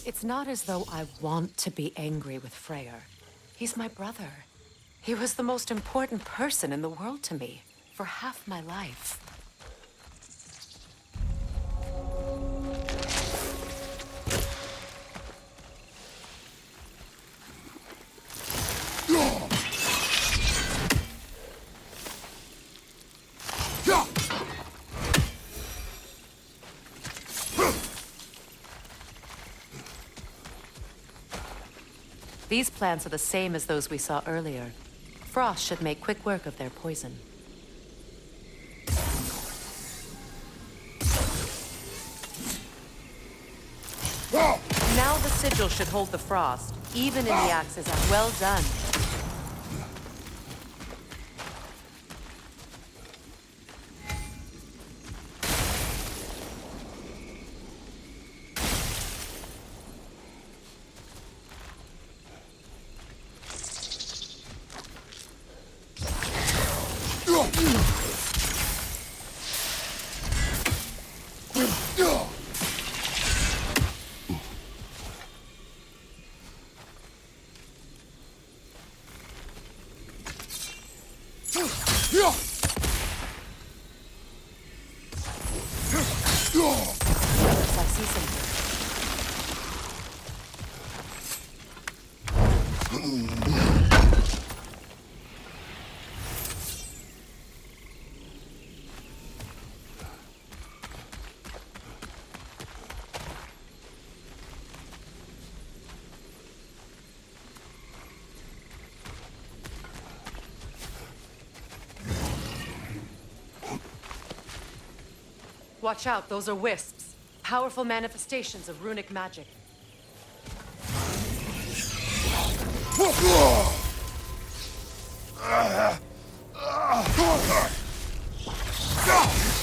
It's not as though I want to be angry with Freyr. He's my brother. He was the most important person in the world to me for half my life. These plants are the same as those we saw earlier. Frost should make quick work of their poison. Now the sigil should hold the frost, even in the axes. Well done. Yes, I see something. Watch out, those are wisps. Powerful manifestations of runic magic.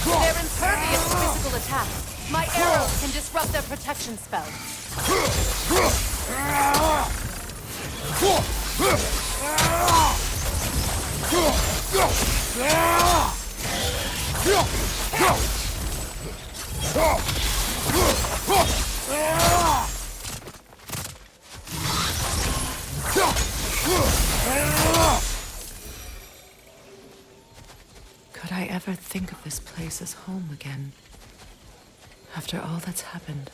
They're impervious to physical attacks. My arrows can disrupt their protection spell. Could I ever think of this place as home again? After all that's happened.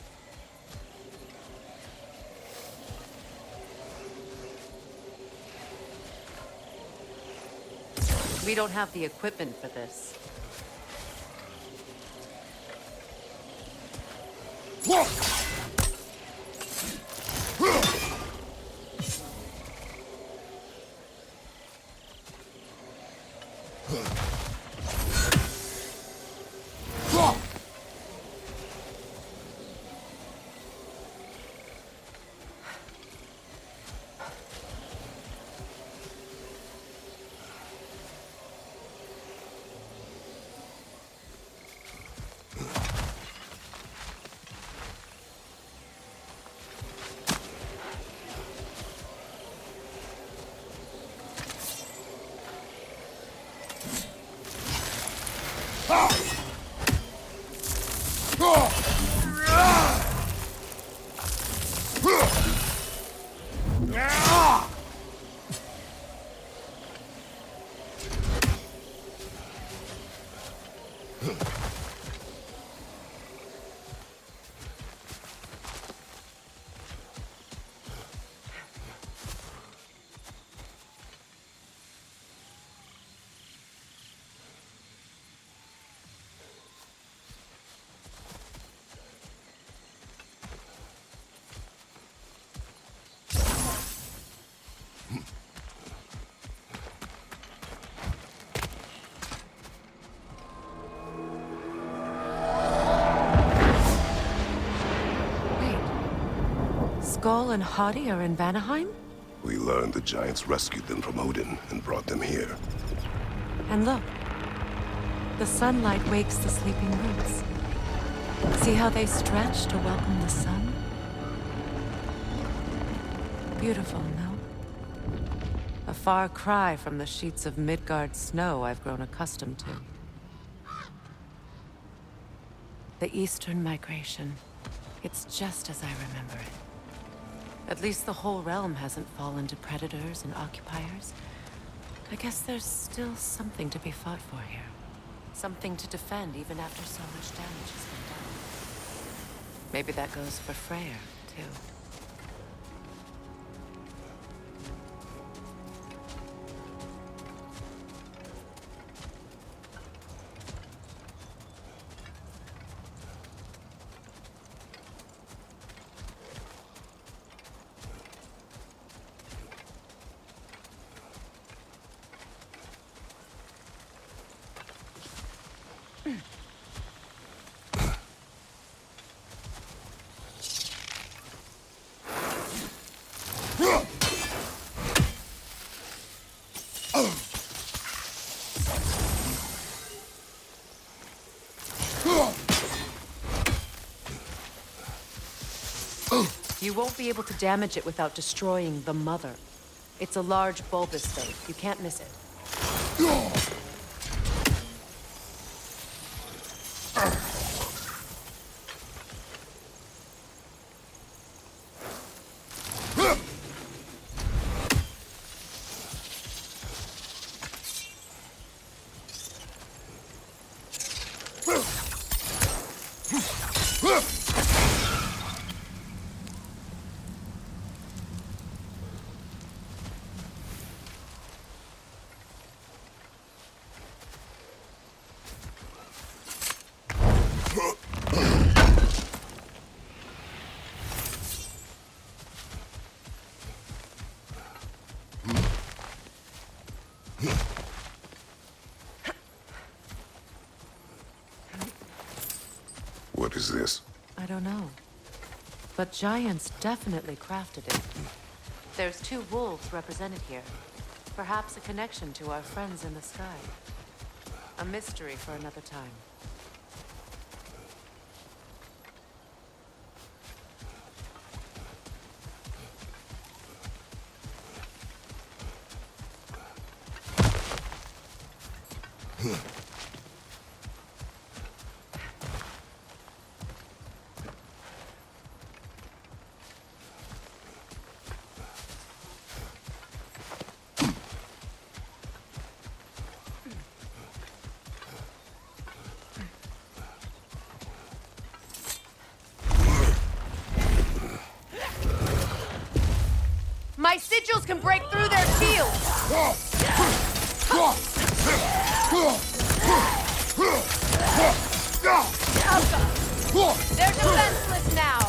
We don't have the equipment for this. Skull and Hadi are in Vanaheim? We learned the giants rescued them from Odin and brought them here. And look. The sunlight wakes the sleeping roots. See how they stretch to welcome the sun? Beautiful, no? A far cry from the sheets of Midgard snow I've grown accustomed to. The Eastern migration. It's just as I remember it. At least the whole realm hasn't fallen to predators and occupiers. I guess there's still something to be fought for here. Something to defend even after so much damage has been done. Maybe that goes for Freyr, too. You won't be able to damage it without destroying the Mother. It's a large bulbous thing. You can't miss it. What is this? I don't know. But giants definitely crafted it. There's 2 wolves represented here. Perhaps a connection to our friends in the sky. A mystery for another time. My sigils can break through their shields! They're defenseless now!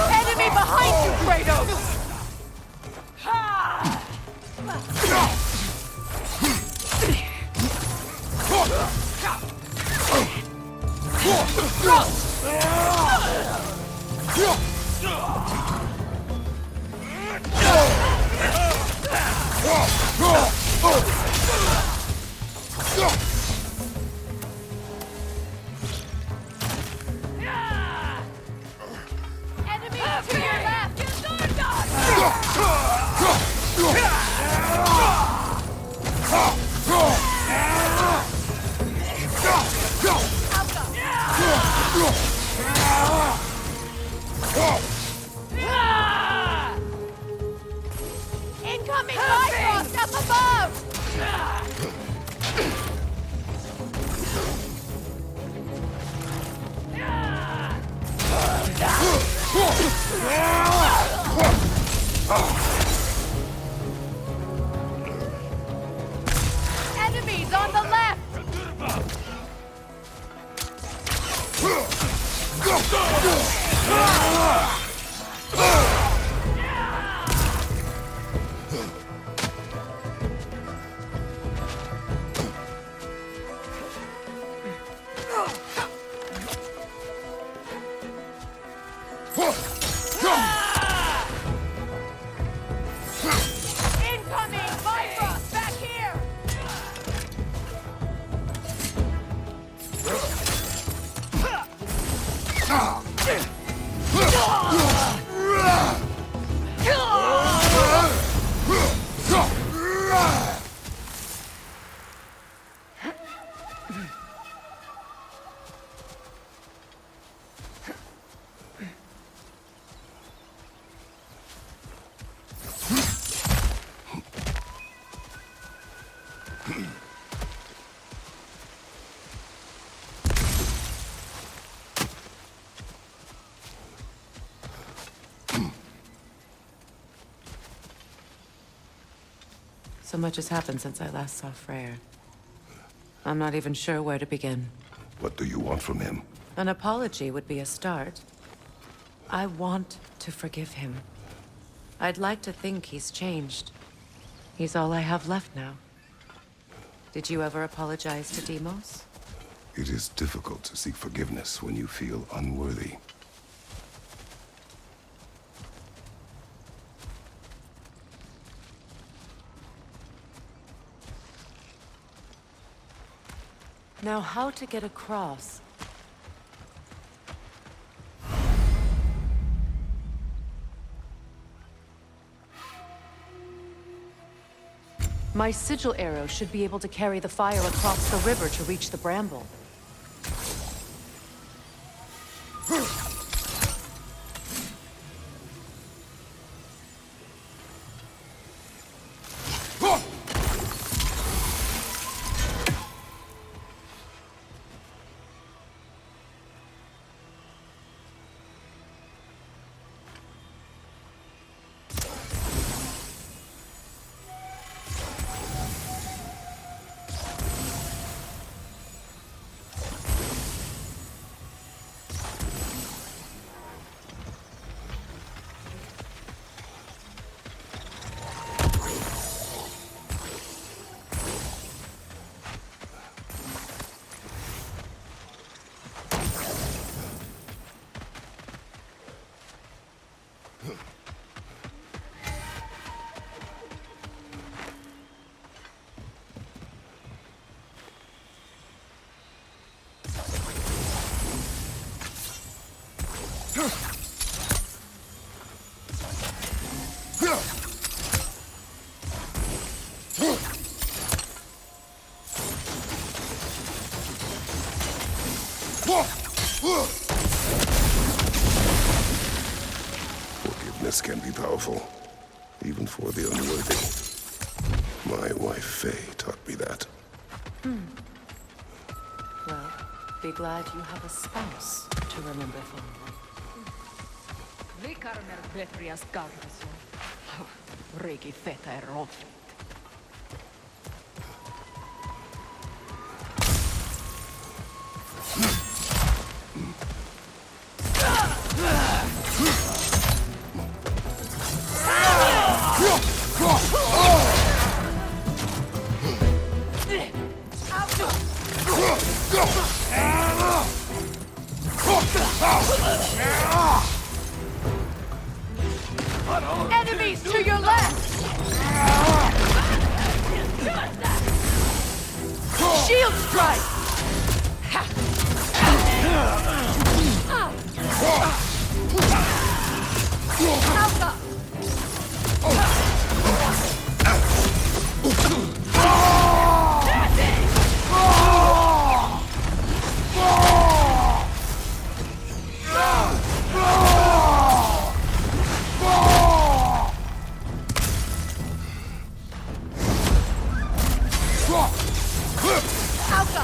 Enemy behind you, Kratos! Enemy to your left! Incoming Bifrost up above! Enemies on the left! So much has happened since I last saw Freyr. I'm not even sure where to begin. What do you want from him? An apology would be a start. I want to forgive him. I'd like to think he's changed. He's all I have left now. Did you ever apologize to Deimos? It is difficult to seek forgiveness when you feel unworthy. Now, how to get across? My sigil arrow should be able to carry the fire across the river to reach the bramble. Forgiveness can be powerful, even for the unworthy. My wife, Faye, taught me that. Well, be glad you have a spouse to remember fondly. Vikarmer Betrias Gargason. Riki Feta er Rolf. Enemies to your left! Shield strike! Alpha!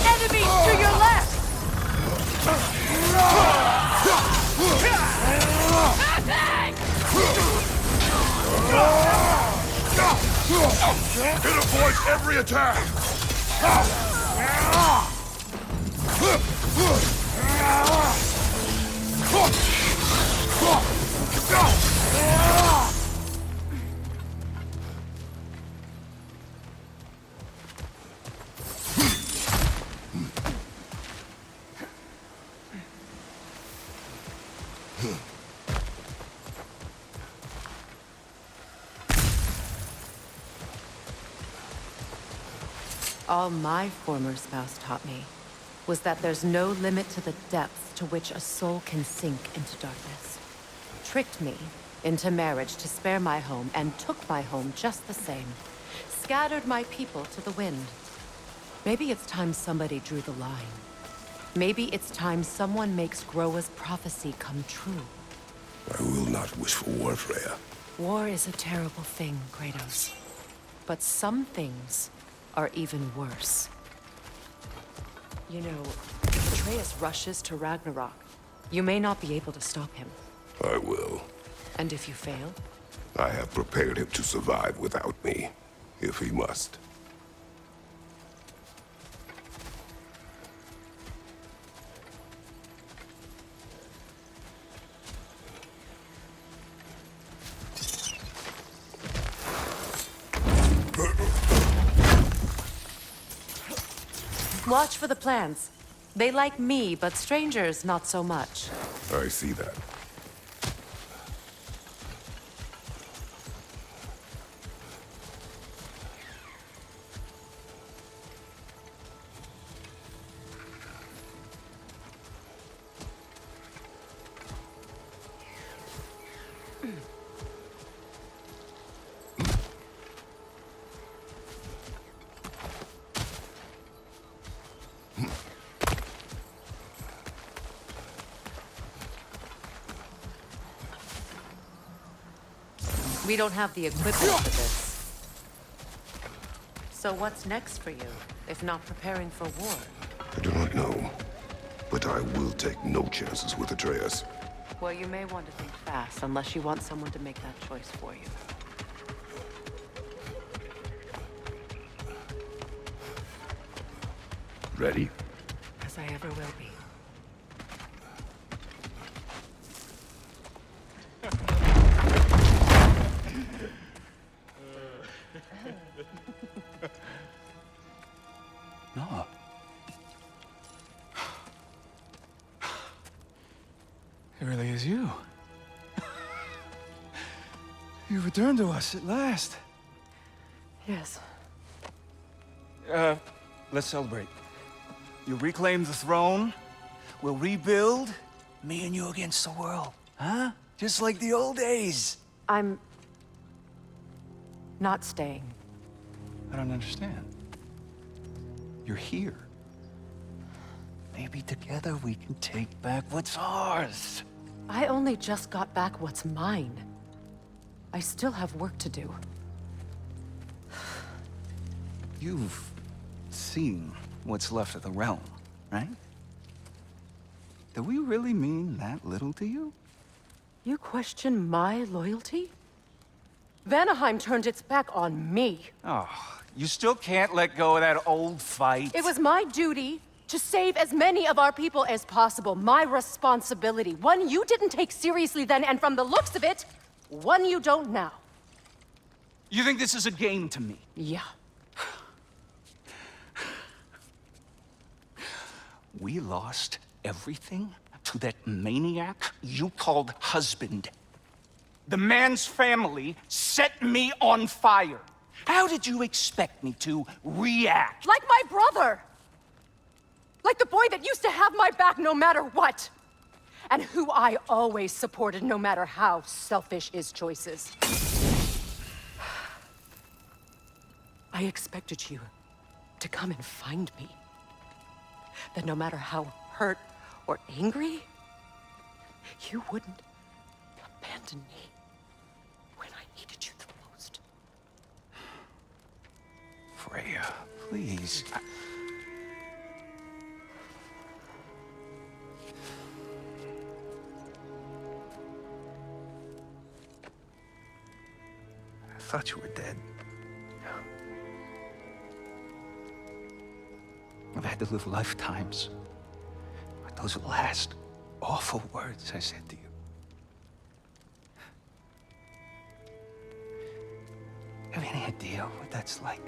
Enemies to your left! It avoids every attack! All my former spouse taught me was that there's no limit to the depths to which a soul can sink into darkness. Tricked me into marriage to spare my home and took my home just the same. Scattered my people to the wind. Maybe it's time somebody drew the line. Maybe it's time someone makes Groa's prophecy come true. I will not wish for war, Freya. War is a terrible thing, Kratos. But some things are even worse. You know, if Atreus rushes to Ragnarok, you may not be able to stop him. I will. And if you fail? I have prepared him to survive without me, if he must. Watch for the plants. They like me, but strangers not so much. I see that. We don't have the equipment for this. So what's next for you, if not preparing for war? I do not know, but I will take no chances with Atreus. Well, you may want to think fast, unless you want someone to make that choice for you. Ready? As I ever will be. No. It really is you. You returned to us at last. Yes. Let's celebrate. You reclaim the throne. We'll rebuild. Me and you against the world. Huh? Just like the old days. I'm... not staying. I don't understand. You're here. Maybe together we can take back what's ours. I only just got back what's mine. I still have work to do. You've seen what's left of the realm, right? Do we really mean that little to you? You question my loyalty? Vanaheim turned its back on me. Oh, you still can't let go of that old fight? It was my duty to save as many of our people as possible. My responsibility. One you didn't take seriously then, and from the looks of it, one you don't now. You think this is a game to me? Yeah. We lost everything to that maniac you called husband. The man's family set me on fire. How did you expect me to react? Like my brother! Like the boy that used to have my back no matter what! And who I always supported no matter how selfish his choices. I expected you to come and find me. That no matter how hurt or angry, you wouldn't abandon me when I needed you the most. Freya, please. I thought you were dead. I've had to live lifetimes with those last awful words I said to you. Have any idea what that's like?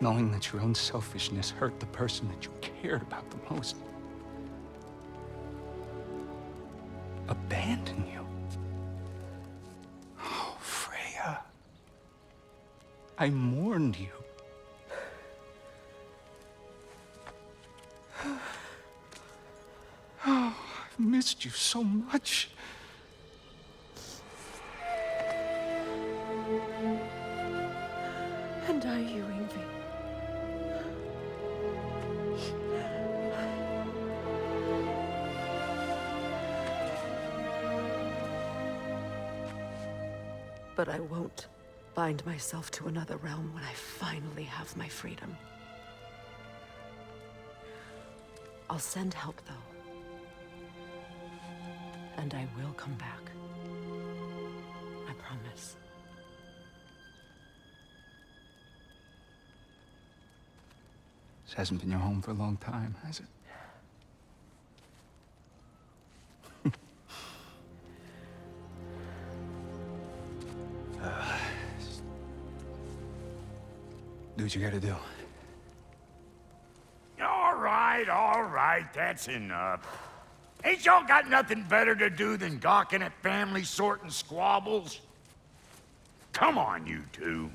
Knowing that your own selfishness hurt the person that you cared about the most. Abandon you. Oh, Freya. I mourned you. Oh, I've missed you so much. And are you, Ingvi? But I won't bind myself to another realm when I finally have my freedom. I'll send help, though. And I will come back. I promise. This hasn't been your home for a long time, has it? Do what you gotta do. All right, that's enough. Ain't y'all got nothing better to do than gawking at family sorting squabbles? Come on, you two.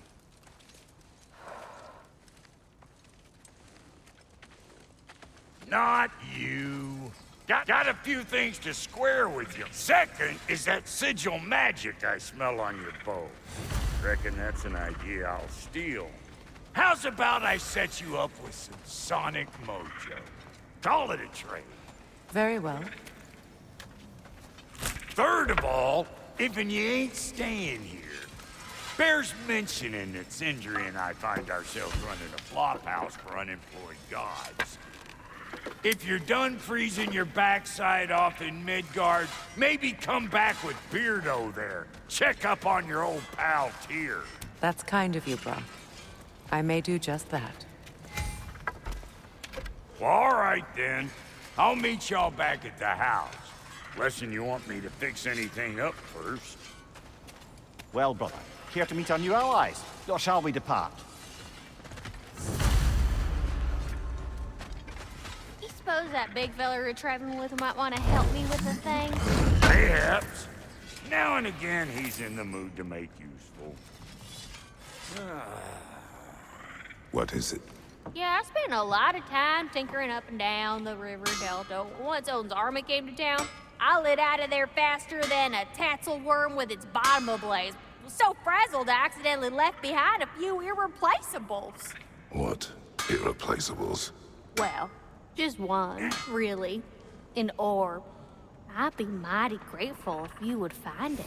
Not you. Got a few things to square with you. Second is that sigil magic I smell on your bow. Reckon that's an idea I'll steal. How's about I set you up with some sonic mojo? Call it a trade. Very well. Third of all, if you ain't staying here, bears mentioning that Sindri and I find ourselves running a flop house for unemployed gods. If you're done freezing your backside off in Midgard, maybe come back with Beardo there. Check up on your old pal Tyr. That's kind of you, bro. I may do just that. Well, all right then. I'll meet y'all back at the house. Lesson you want me to fix anything up first. Well, brother, here to meet our new allies, or shall we depart? You suppose that big fella you're traveling with might want to help me with the thing? Perhaps. Now and again, he's in the mood to make useful. What is it? Yeah, I spent a lot of time tinkering up and down the river delta. Once Odin's army came to town, I lit out of there faster than a tassel worm with its bottom ablaze. Was so frazzled I accidentally left behind a few irreplaceables. What? Irreplaceables? Well, just one, really. An orb. I'd be mighty grateful if you would find it.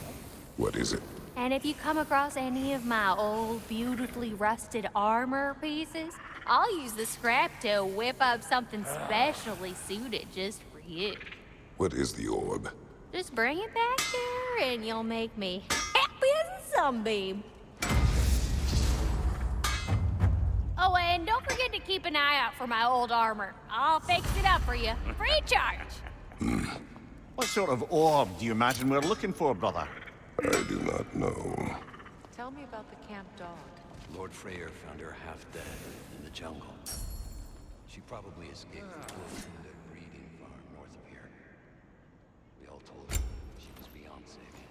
What is it? And if you come across any of my old, beautifully rusted armor pieces, I'll use the scrap to whip up something specially suited just for you. What is the orb? Just bring it back here and you'll make me happy as a sunbeam. Oh, and don't forget to keep an eye out for my old armor. I'll fix it up for you, free of charge. What sort of orb do you imagine we're looking for, brother? I do not know. Tell me about the camp dog. Lord Freyr found her half dead in the jungle. She probably escaped the wolves from the breeding farm north of here. We all told her she was beyond saving.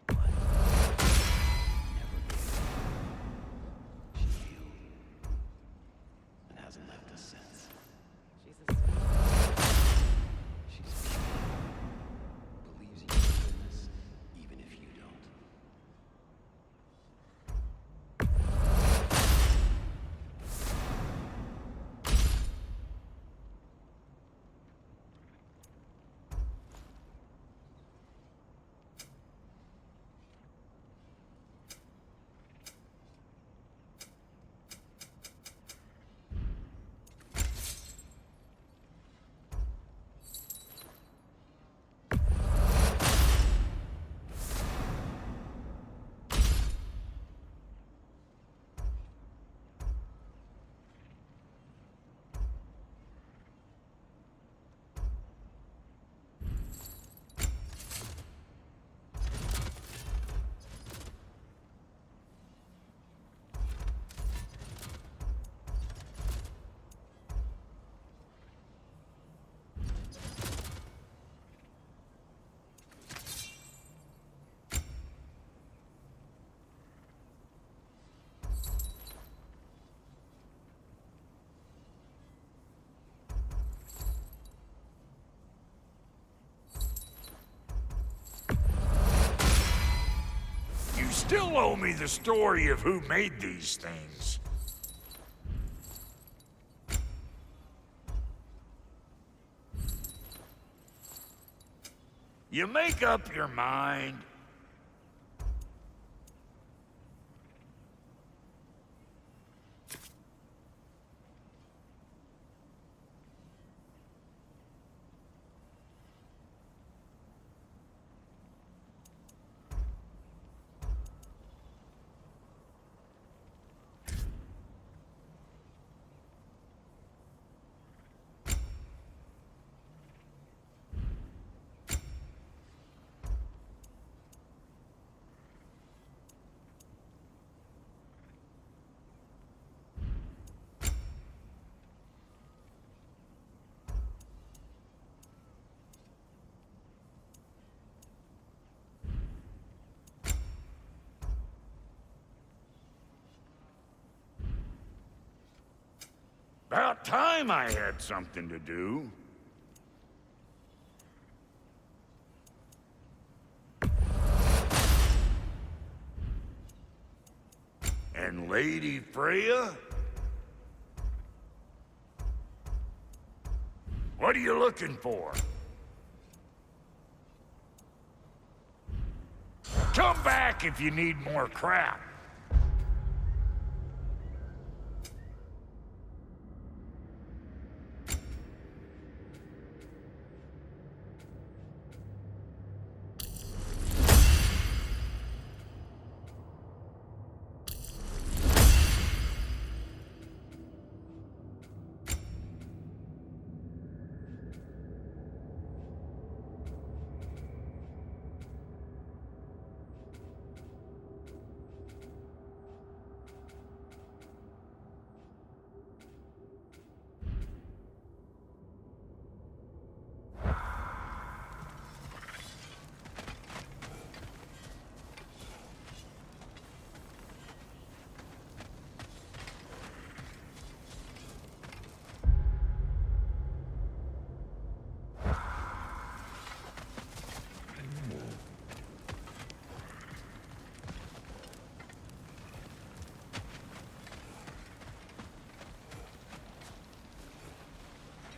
But never gave up. She healed and hasn't left us since. She's a She's pure. Believes in your goodness, even if you don't. You still owe me the story of who made these things. You make up your mind. time I had something to do. And Lady Freya? What are you looking for? Come back if you need more crap.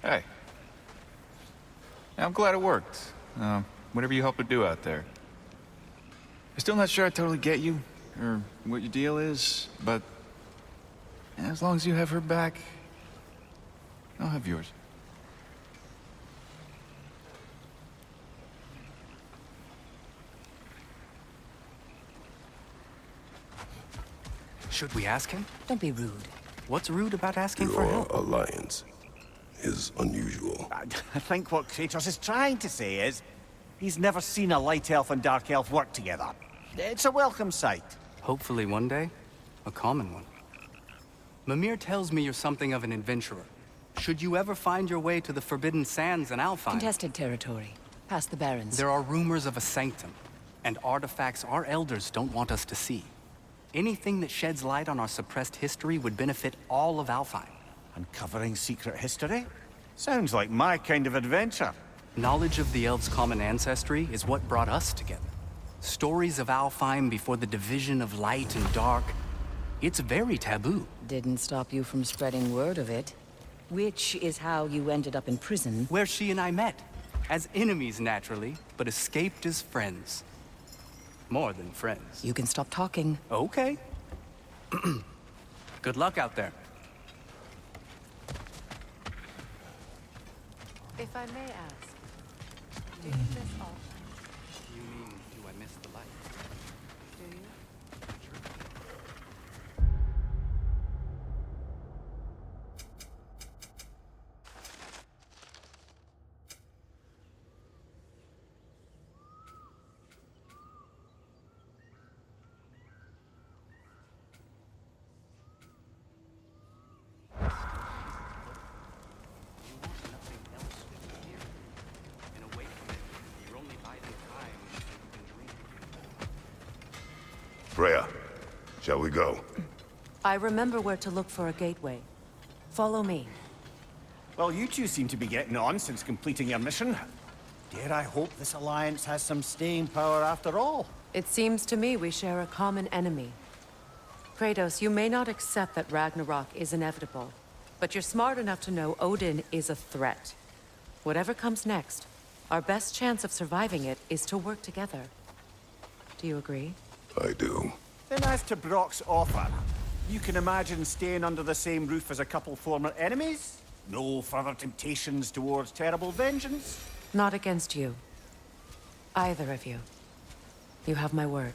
Hey. Yeah, I'm glad it worked. Whatever you helped to do out there. I'm still not sure I totally get you, or what your deal is, but as long as you have her back, I'll have yours. Should we ask him? Don't be rude. What's rude about asking for Your help? alliance is unusual. I think what Kratos is trying to say is, he's never seen a light elf and dark elf work together. It's a welcome sight. Hopefully one day, a common one. Mimir tells me you're something of an adventurer. Should you ever find your way to the Forbidden Sands in Alfheim... Contested territory. Past the Barrens. There are rumors of a sanctum, and artifacts our elders don't want us to see. Anything that sheds light on our suppressed history would benefit all of Alfheim. Uncovering secret history? Sounds like my kind of adventure. Knowledge of the elves' common ancestry is what brought us together. Stories of Alfheim before the division of light and dark. It's very taboo. Didn't stop you from spreading word of it. Which is how you ended up in prison. Where she and I met. As enemies, naturally, but escaped as friends. More than friends. You can stop talking. Okay. Good luck out there. If I may ask, do you miss all? You mean, do I miss the light? Do you? Freya, shall we go? I remember where to look for a gateway. Follow me. Well, you two seem to be getting on since completing your mission. Dare I hope this alliance has some staying power after all? It seems to me we share a common enemy. Kratos, you may not accept that Ragnarok is inevitable, but you're smart enough to know Odin is a threat. Whatever comes next, our best chance of surviving it is to work together. Do you agree? I do. Then as to Brock's offer, you can imagine staying under the same roof as a couple former enemies? No further temptations towards terrible vengeance? Not against you. Either of you. You have my word.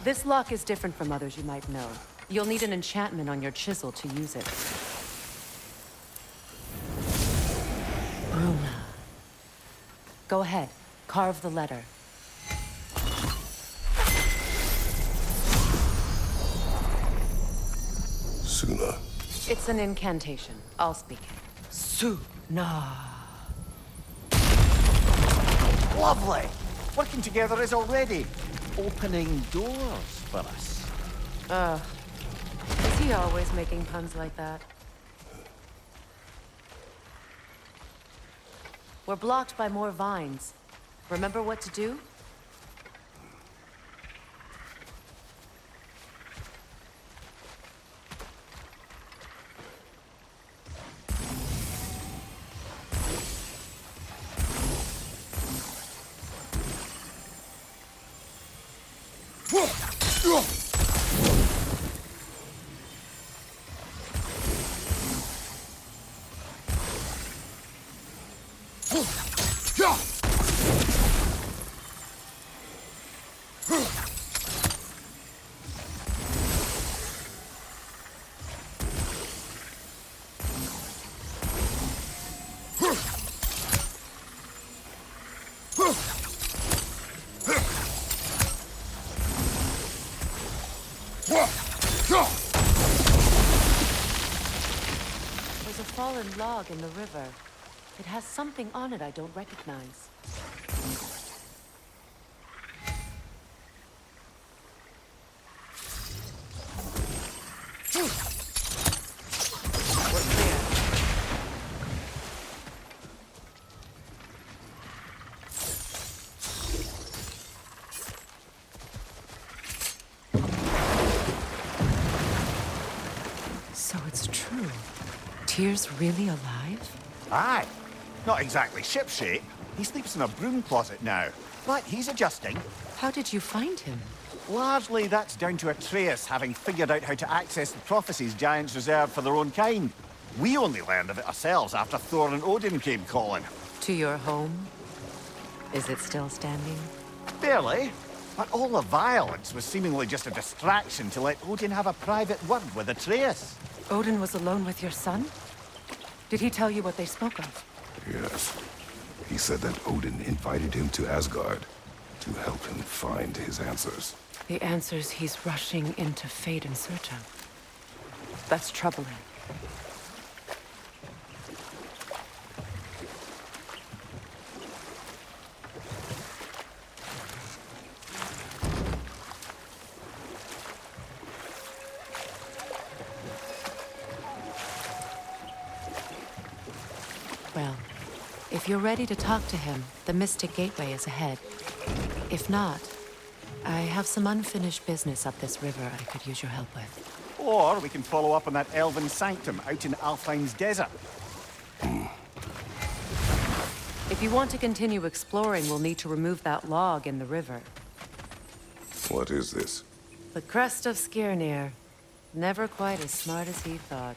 This lock is different from others you might know. You'll need an enchantment on your chisel to use it. Bruna. Go ahead. Carve the letter. Suna. It's an incantation. I'll speak it. Suna. Lovely! Working together is already opening doors for us. Is he always making puns like that? We're blocked by more vines. Remember what to do? There's a fallen log in the river. It has something on it I don't recognize. We're clear. So it's true. Tyr's really alive? Aye. Not exactly shipshape. He sleeps in a broom closet now. But he's adjusting. How did you find him? Largely, that's down to Atreus having figured out how to access the prophecies giants reserved for their own kind. We only learned of it ourselves after Thor and Odin came calling. To your home? Is it still standing? Barely. But all the violence was seemingly just a distraction to let Odin have a private word with Atreus. Odin was alone with your son? Did he tell you what they spoke of? Yes. He said that Odin invited him to Asgard to help him find his answers. The answers he's rushing into fate in search of. That's troubling. Well, if you're ready to talk to him, the Mystic Gateway is ahead. If not, I have some unfinished business up this river I could use your help with. Or we can follow up on that elven sanctum out in Alfheim's desert. If you want to continue exploring, we'll need to remove that log in the river. What is this? The crest of Skirnir. Never quite as smart as he thought.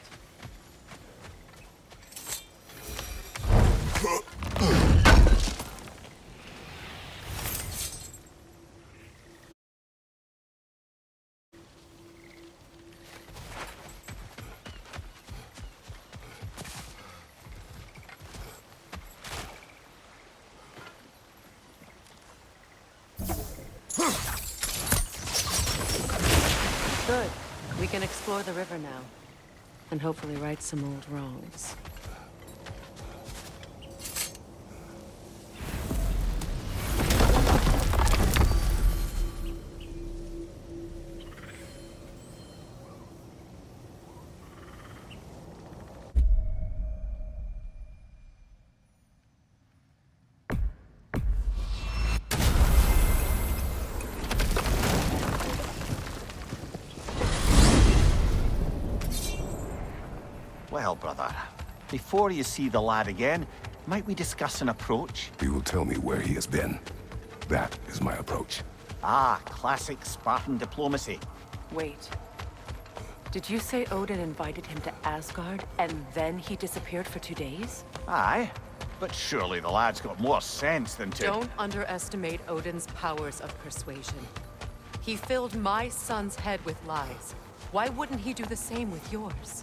Good. We can explore the river now. And hopefully right some old wrongs. Well, brother, before you see the lad again, might we discuss an approach? He will tell me where he has been. That is my approach. Ah, classic Spartan diplomacy. Wait. Did you say Odin invited him to Asgard, and then he disappeared for 2 days? Aye, but surely the lad's got more sense than to... Don't underestimate Odin's powers of persuasion. He filled my son's head with lies. Why wouldn't he do the same with yours?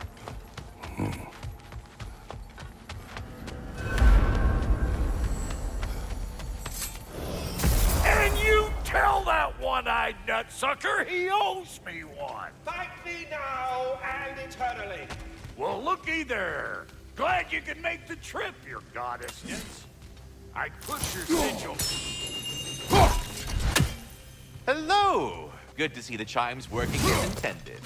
And you tell that one-eyed nutsucker he owes me one. Thank thee now and eternally. Well, looky there. Glad you can make the trip, your goddessness. I'd put your sigil... Hello! Good to see the chimes working as intended.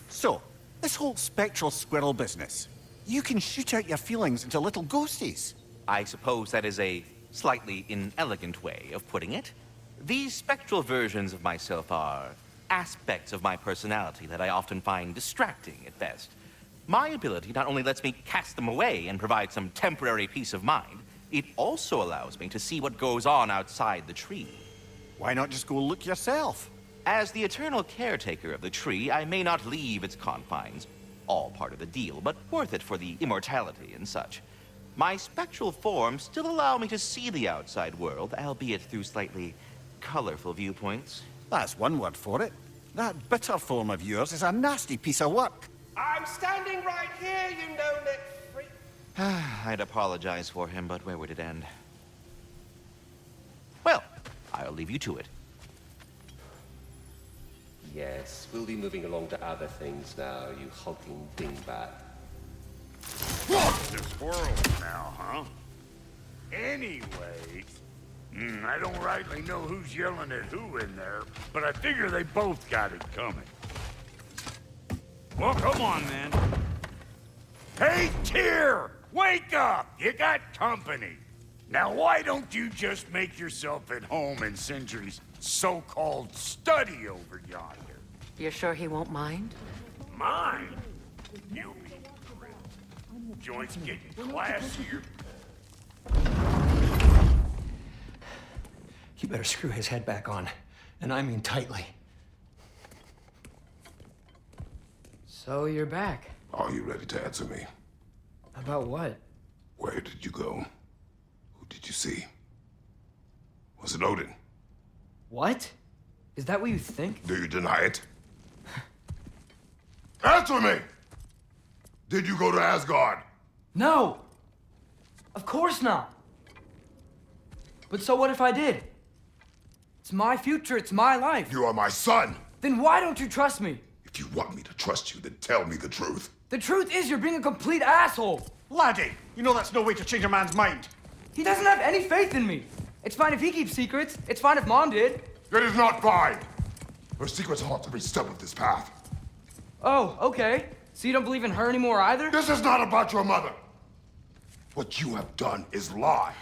So, this whole spectral squirrel business. You can shoot out your feelings into little ghosties. I suppose that is a slightly inelegant way of putting it. These spectral versions of myself are aspects of my personality that I often find distracting at best. My ability not only lets me cast them away and provide some temporary peace of mind, it also allows me to see what goes on outside the tree. Why not just go look yourself? As the eternal caretaker of the tree, I may not leave its confines. All part of the deal, but worth it for the immortality and such. My spectral forms still allow me to see the outside world, albeit through slightly colorful viewpoints. That's one word for it. That bitter form of yours is a nasty piece of work. I'm standing right here, you no-neck freak. I'd apologize for him, but where would it end? Well, I'll leave you to it. Yes, we'll be moving along to other things now, you hulking dingbat. The squirrels now, huh? Anyway, I don't rightly know who's yelling at who in there, but I figure they both got it coming. Well, come on, then. Hey, Tyr! Wake up! You got company. Now, why don't you just make yourself at home in Sindri's so-called study over yonder? You're sure he won't mind? Mine? You'll be thrilled. Joint's getting classier. You better screw his head back on. And I mean tightly. So you're back. Are you ready to answer me? About what? Where did you go? Who did you see? Was it Odin? What? Is that what you think? Do you deny it? Answer me! Did you go to Asgard? No! Of course not! But so what if I did? It's my future, it's my life. You are my son! Then why don't you trust me? If you want me to trust you, then tell me the truth. The truth is you're being a complete asshole! Laddie, you know that's no way to change a man's mind. He doesn't have any faith in me. It's fine if he keeps secrets. It's fine if Mom did. It is not fine! Her secrets haunt every step of this path. Oh, okay. So you don't believe in her anymore either? This is not about your mother! What you have done is lie.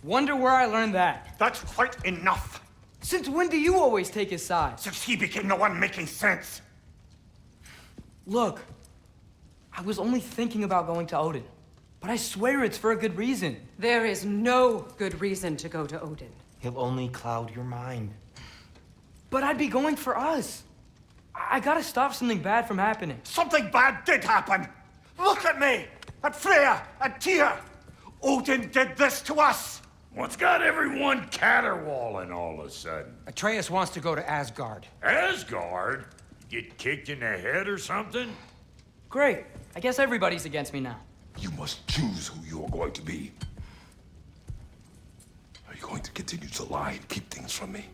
Wonder where I learned that. That's quite enough. Since when do you always take his side? Since he became the one making sense. Look, I was only thinking about going to Odin. But I swear it's for a good reason. There is no good reason to go to Odin. He'll only cloud your mind. But I'd be going for us. I gotta stop something bad from happening. Something bad did happen. Look at me, at Freya, at Tyr. Odin did this to us. What's got everyone caterwauling all of a sudden? Atreus wants to go to Asgard. Asgard? Get kicked in the head or something? Great. I guess everybody's against me now. You must choose who you are going to be. Are you going to continue to lie and keep things from me?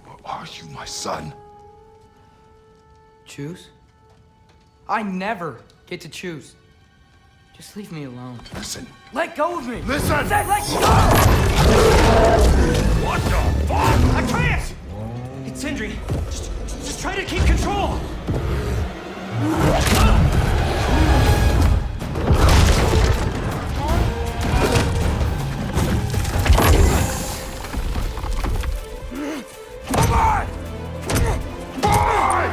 Or are you my son? Choose? I never get to choose. Just leave me alone. Listen. Let go of me! Listen! I said let go! What the fuck? Atreus! It's Sindri. Just try to keep control! Come on! Boy!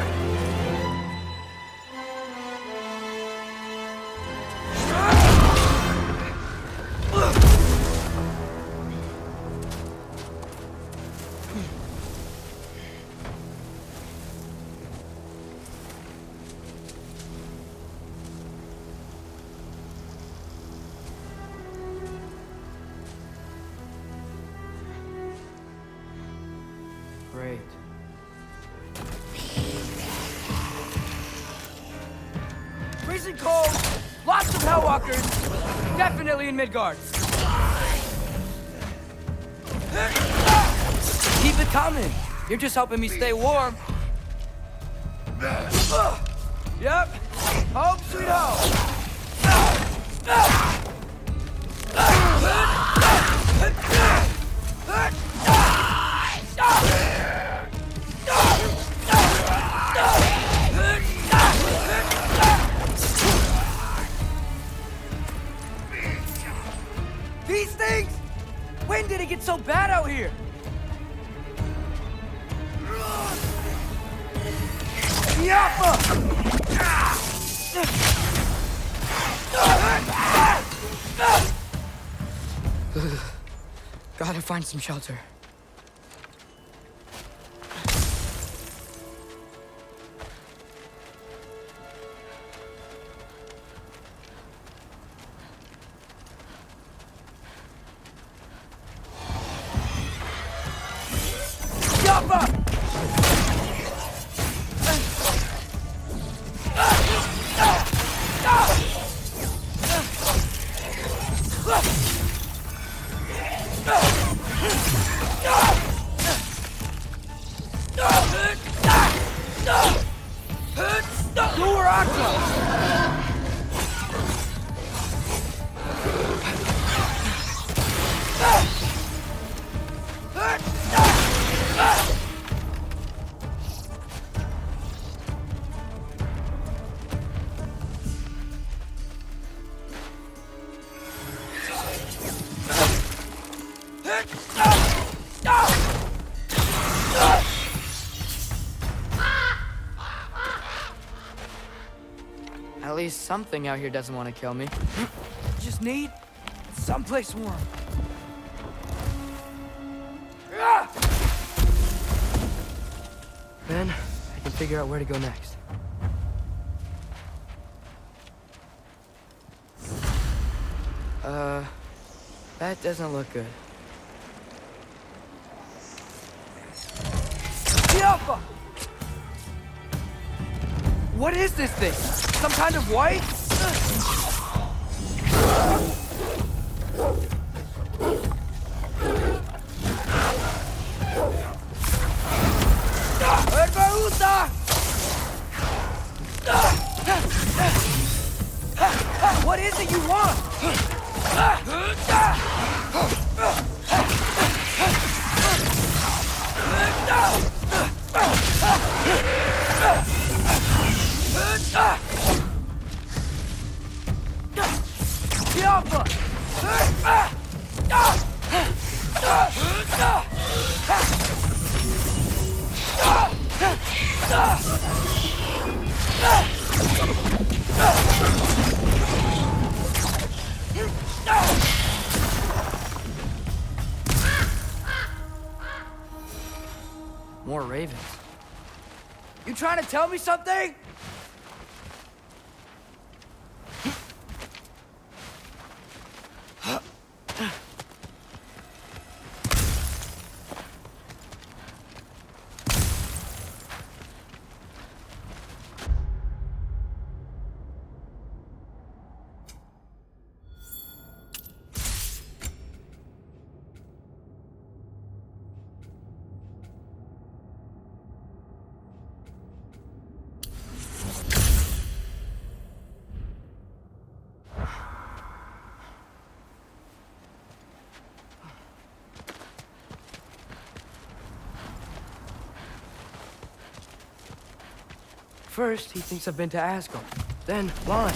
Great. freezing cold, lots of Hellwalkers, definitely in Midgard. Keep it coming. You're just helping me stay warm. Yep. Home sweet home. These things? When did it get so bad out here? Gotta find some shelter. At least something out here doesn't want to kill me. Just need someplace warm. Then I can figure out where to go next. That doesn't look good. What is this thing? Some kind of white? What is it you want? More ravens. You trying to tell me something? First, he thinks I've been to Asgard. Then, lying.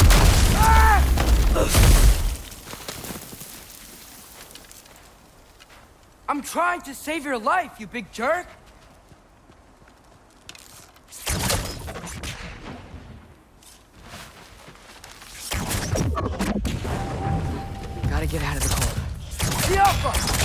I'm trying to save your life, you big jerk! Gotta get out of the cold. The Alpha!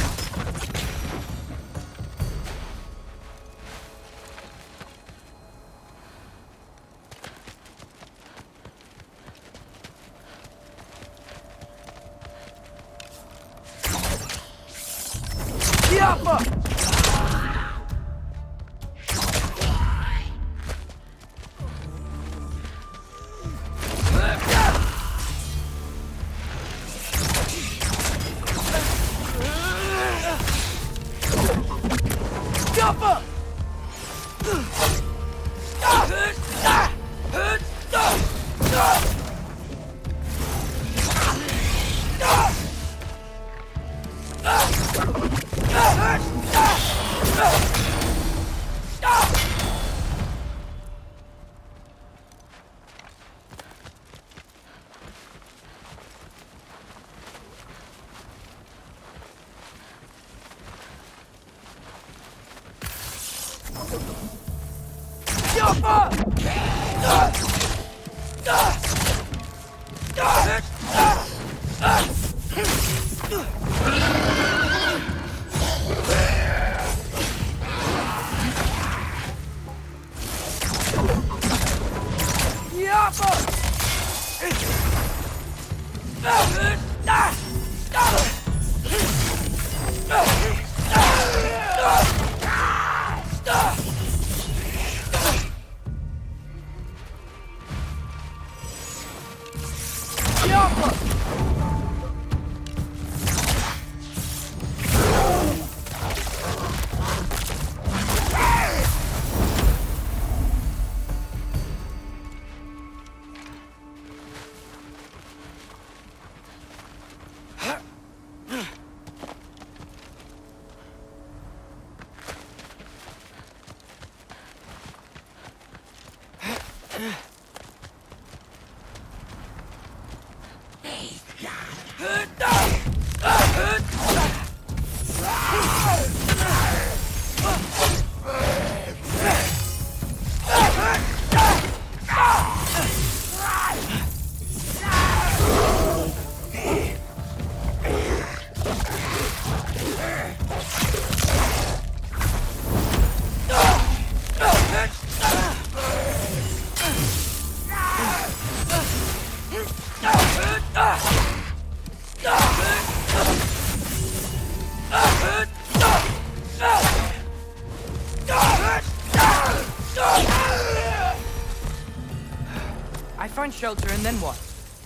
I find shelter, and then what?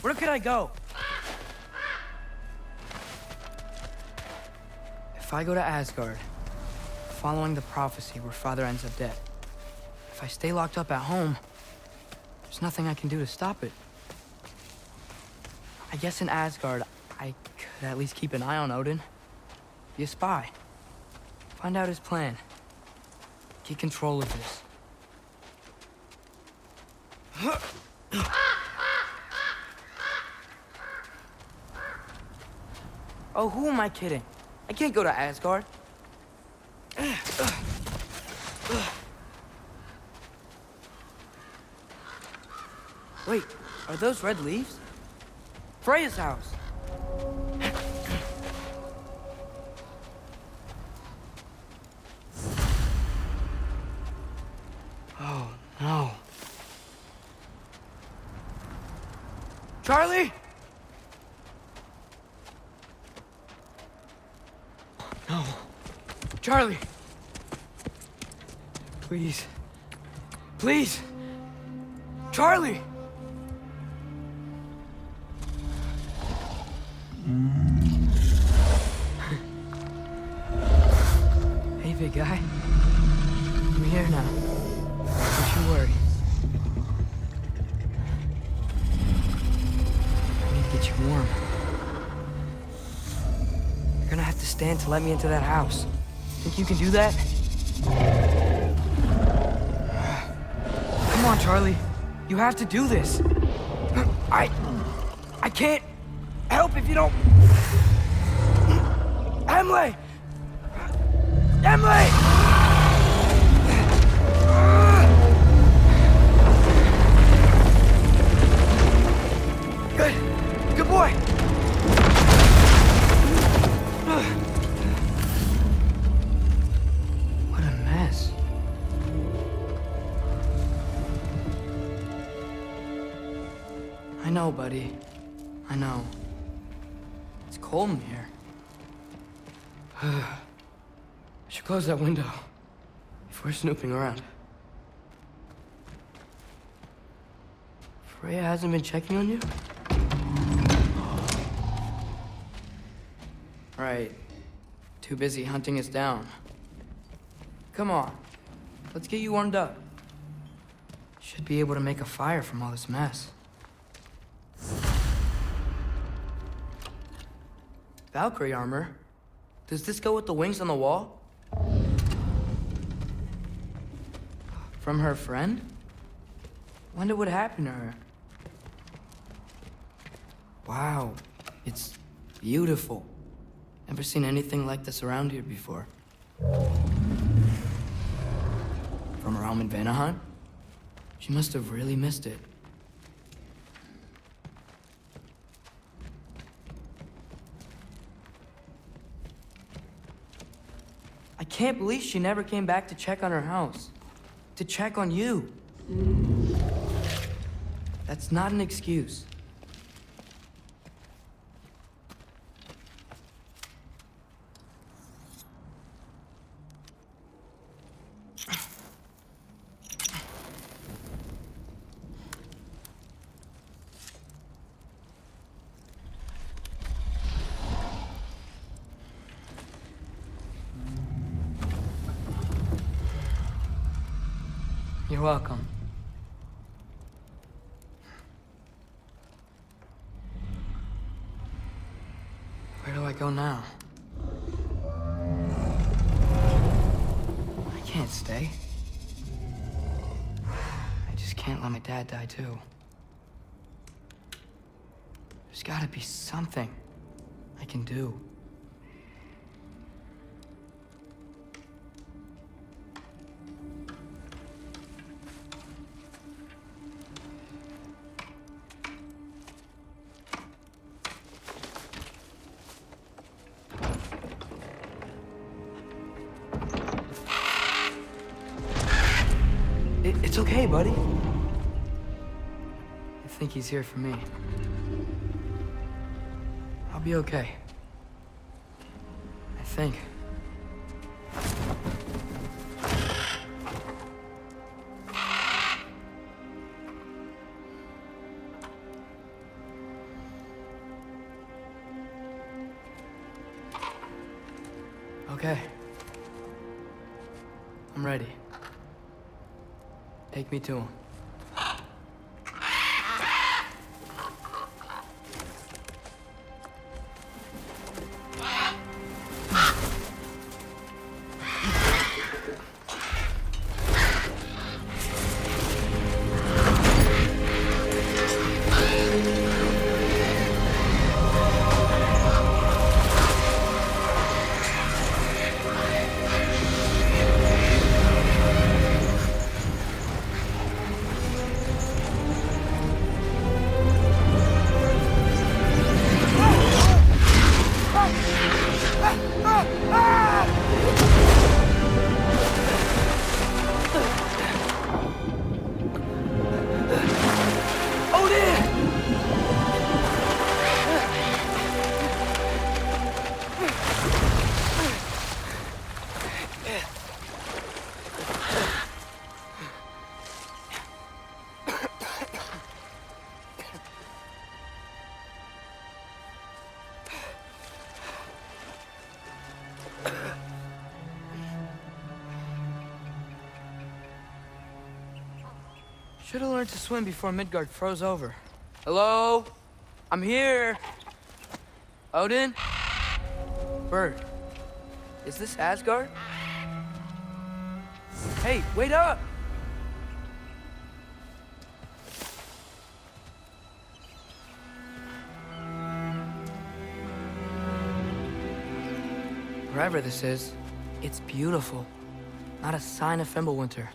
Where could I go? If I go to Asgard, following the prophecy where Father ends up dead, if I stay locked up at home, there's nothing I can do to stop it. I guess in Asgard, I could at least keep an eye on Odin. Be a spy. Find out his plan. Get control of this. Oh, who am I kidding? I can't go to Asgard. Wait, are those red leaves? Freya's house. Oh, no. Charlie! No. Charlie! Please. Please! Charlie! Hey, big guy. I'm here now. Don't you worry. I need to get you warm. You're gonna have to stand to let me into that house. Think you can do that? Come on, Charlie. You have to do this. I can't help if you don't... Emily! Emily! Good boy! What a mess. I know, buddy. I know. It's cold in here. I should close that window if we're snooping around. Freya hasn't been checking on you? Right. Too busy hunting us down. Come on. Let's get you warmed up. Should be able to make a fire from all this mess. Valkyrie armor? Does this go with the wings on the wall? From her friend? Wonder what happened to her. Wow, it's beautiful. Never seen anything like this around here before. From her home in Vanaheim? She must have really missed it. I can't believe she never came back to check on her house. To check on you. That's not an excuse. You're welcome. Where do I go now? I can't stay. I just can't let my dad die too. There's gotta be something I can do. It's okay, buddy. I think he's here for me. I'll be okay. I think. Okay. I'm ready. Take me to him. Should have learned to swim before Midgard froze over. Hello? I'm here. Odin? Bird. Is this Asgard? Hey, wait up! Wherever this is, it's beautiful. Not a sign of Fimbulwinter.